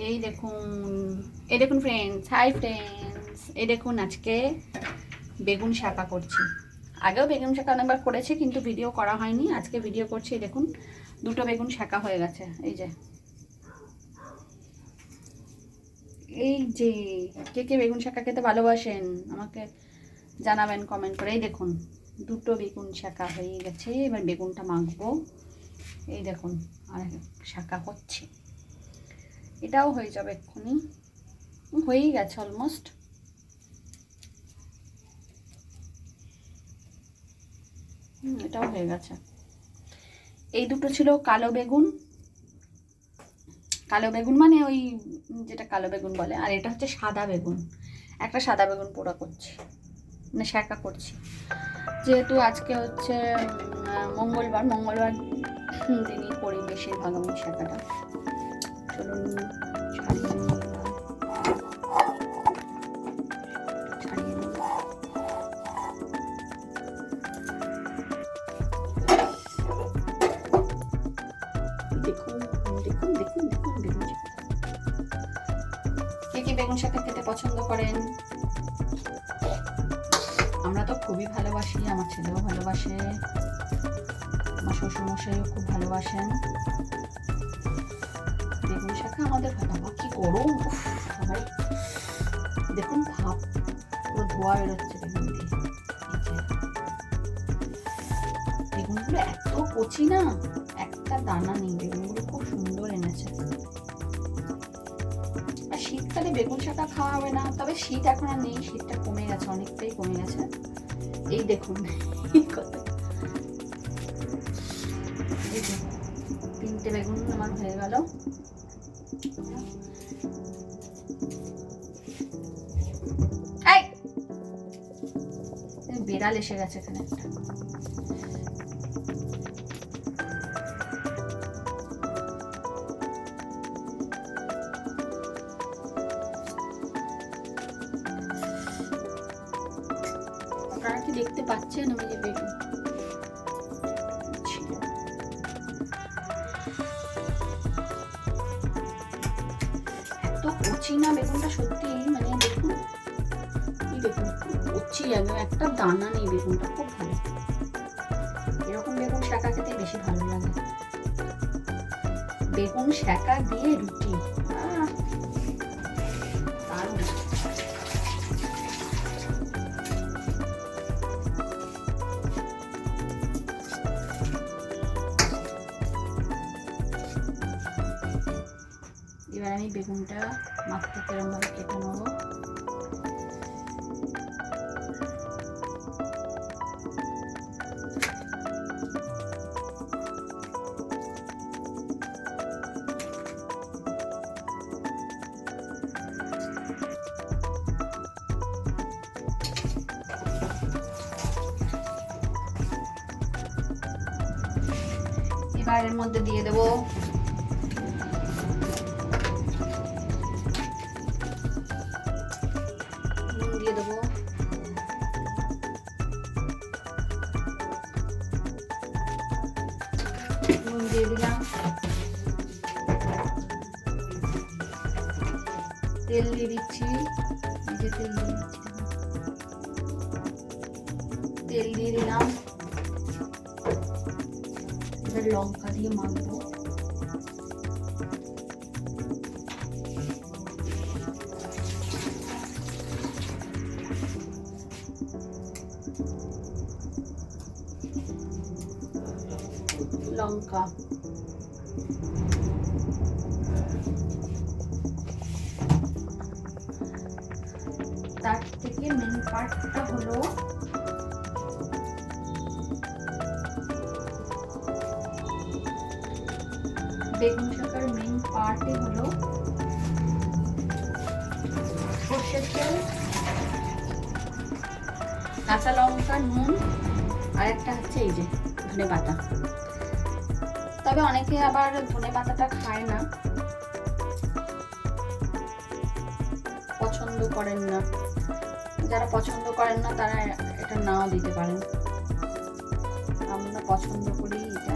এই দেখুন, এই দেখুন ফ্রেন্ডস, হাই ফ্রেন্ডস, এই দেখুন আজকে বেগুন শাঁকা করছি। আগেও বেগুন শাঁকা অনেকবার করেছি কিন্তু ভিডিও করা হয়নি, আজকে ভিডিও করছি। দেখুন দুটো বেগুন শাঁকা হয়ে গেছে। এই যে কে কে বেগুন শাঁকা খেতে ভালোবাসেন আমাকে জানাবেন কমেন্ট করে। এই দেখুন দুটো বেগুন শাঁকা হয়ে গেছে, এবার বেগুনটা মাখবো। এই দেখুন আর শাঁকা হচ্ছে, এটাও হয়ে যাবে এক্ষুনি, হয়েই গেছে অলমোস্ট। এটাও হয়ে গেছে। এই দুটো ছিল কালো বেগুন, কালো বেগুন মানে ওই যেটা কালো বেগুন বলে, আর এটা হচ্ছে সাদা বেগুন। একটা সাদা বেগুন পোড়া করছি, মানে শাঁকা করছি। যেহেতু আজকে হচ্ছে মঙ্গলবার দিনই করি বেশিরভাগ আমি শাঁকাটা। চলুন ছাড়িয়ে নিই, ছাড়িয়ে নিই। দেখুন দেখুন দেখুন দেখুন বেগুন। কে কে বেগুন শাঁকা খেতে পছন্দ করেন? আমরা তো খুবই ভালোবাসি, আমার ছেলেও ভালোবাসে, আমার শ্বশুরমশাইও খুব ভালোবাসেন বেগুন শাঁকা। আমাদের ভালো, কি গরম সবাই। দেখুন ভাব পুরো ধোয়া বেরোচ্ছে বেগুন দিয়ে। বেগুনগুলো এত কচি না, একটা দানা নেই, বেগুনগুলো খুব সুন্দর এনেছে। আর শীতকালে বেগুন শাঁকা খাওয়া হবে না, তবে শীত এখন আর নেই, শীতটা কমে গেছে, অনেকটাই কমে গেছে। এই দেখুন তিনটে বেগুন আমার হয়ে গেল। বেড়াল এসে গেছে এখানে একটা। আপনারা কি দেখতে পাচ্ছেন আমি যে বেগুন এত কচি না বেগুনটা, সত্যি মানে দেখুন, এই দেখুন কচি, একদম একটা দানা নেই, বেগুনটা খুব ভালো। এরকম বেগুন শাঁকা খেতে বেশি ভালো লাগে। বেগুন শাঁকা দিয়ে রুটি, দারুণ। এবার আমি বেগুনটা মাখতে কেরমভাবে কেটে নেবো। এবার এর মধ্যে দিয়ে দেবো নুন, দিয়ে দেবো নুন, দিয়ে দিলাম তেল দিয়ে দিচ্ছি, তেল দিয়ে দিলাম। এবার লঙ্কা দিয়ে মাখবো। লঙ্কা, তার থেকে মেন পার্টটা হলো বেগুন শাঁকার মেন পার্টই হলো সর্ষের তেল, কাঁচা লঙ্কা, নুন, আর একটা হচ্ছে এই যে ধনে পাতা। তবে অনেকে আবার ধনে পাতাটা খায় না, পছন্দ করেন না। যারা পছন্দ করেন না তারা এটা নাও দিতে পারেন, আমরা পছন্দ করি এটা।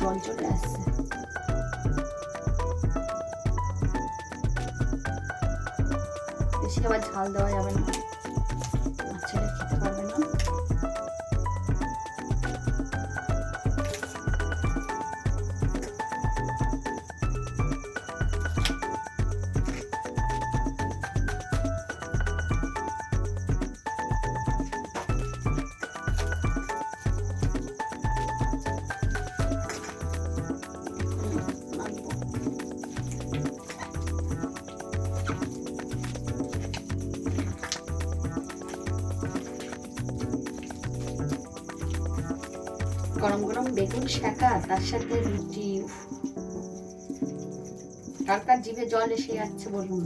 জল চলে আসছে। বেশি আবার ঝাল দেওয়া যাবে না, ছেলে খেতে পারবে না। গরম গরম বেগুন শাকা, তার সাথে রুটি। কার কার জিভে জল এসে যাচ্ছে বলুন,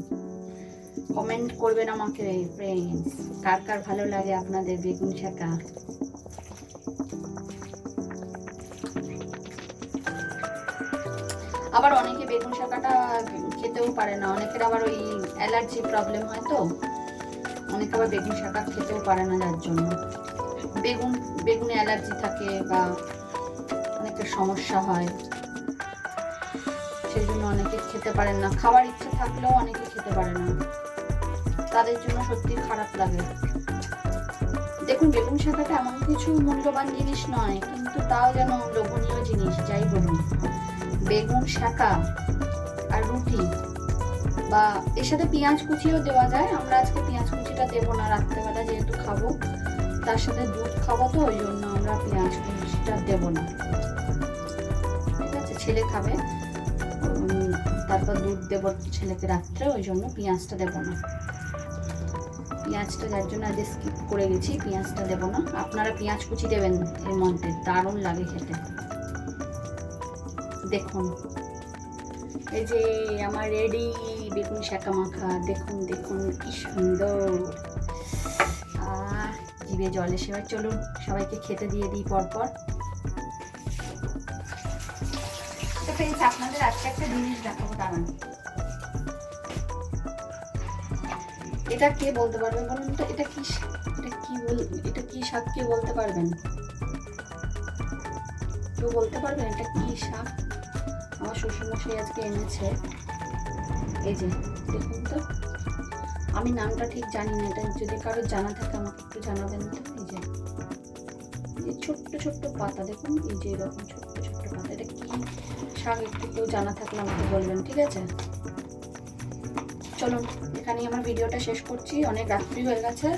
কমেন্ট করবেন আমাকে ফ্রেন্ডস, কার কার ভালো লাগে আপনাদের বেগুন শাকা। আবার অনেকে বেগুন শাকাটা খেতেও পারে না, অনেকের আবার ওই অ্যালার্জি প্রবলেম হয়, তো অনেকে আবার বেগুন শাকা খেতেও পারে না, যার জন্য বেগুনে অ্যালার্জি থাকে বা অনেকের সমস্যা হয়, সেই জন্য অনেকে খেতে পারেন না। খাওয়ার ইচ্ছা থাকলেও অনেকে খেতে পারে না, তাদের জন্য সত্যি খারাপ লাগে। দেখুন, বেগুন শাকাটা এমন কিছু মূল্যবান জিনিস নয়, কিন্তু তাও যেন লোভনীয় জিনিস, যাই বলুন। বেগুন শাকা আর রুটি, বা এর সাথে পেঁয়াজ কুচিও দেওয়া যায়। আমরা আজকে পেঁয়াজ কুচিটা দেবো না, রাত্রেবেলা যেহেতু খাবো, তার সাথে দুধ খাবো, তো ওই জন্য আমরা পেঁয়াজ কুচিটা দেবো না, ঠিক আছে। ছেলে খাবে, তারপর দুধ দেবো ছেলেকে রাত্রে, ওই জন্য পেঁয়াজটা দেবো না। পেঁয়াজটা যার জন্য আজ স্কিপ করে গেছি, পেঁয়াজটা দেবো না। আপনারা পেঁয়াজ কুচি দেবেন এর মধ্যে, দারুণ লাগে খেতে। দেখুন, এই যে আমার রেডি বেগুন শাকা মাখা, দেখুন দেখুন কি সুন্দর, জিভে জল এসে। চলুন সবাইকে খেতে দিয়ে দিই পরপর। তো ফ্রেন্ডস, আপনাদের আজকে একটা জিনিস দেখাবো, দাঁড়ান। এটা কে বলতে পারবে বলুন তো, এটা কি শাক, কে বলতে পারবেন? কেউ বলতে পারবেন এটা কি শাক? আমার শ্বশুরমশাই আজকে এনেছে, এই যে দেখুন তো, আমি নামটা ঠিক জানি না, এটা যদি কারো জানা থাকে আমাকে একটু জানাবেন তো। এই যে ছোট্ট ছোট্ট পাতা, দেখুন, এই যে এরকম ছোট্ট ছোট্ট পাতা, এটা কি শাক একটু কেউ জানা থাকলে আমাকে বলবেন, ঠিক আছে। চলুন, এখানেই আমার ভিডিওটা শেষ করছি, অনেক রাত্রি হয়ে গেছে,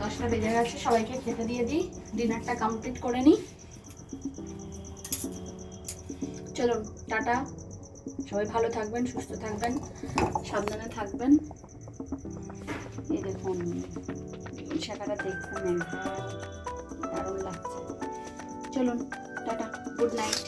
10টা বেজে গেছে। সবাইকে খেতে দিয়ে দিই, ডিনারটা কমপ্লিট করে নিই। চলুন, টাটা, সবাই ভালো থাকবেন, সুস্থ থাকবেন, সাবধানে থাকবেন। এই দেখুন বেগুন শাকাটা, দেখুন একদম দারুণ লাগছে। চলুন, টাটা, গুড নাইট।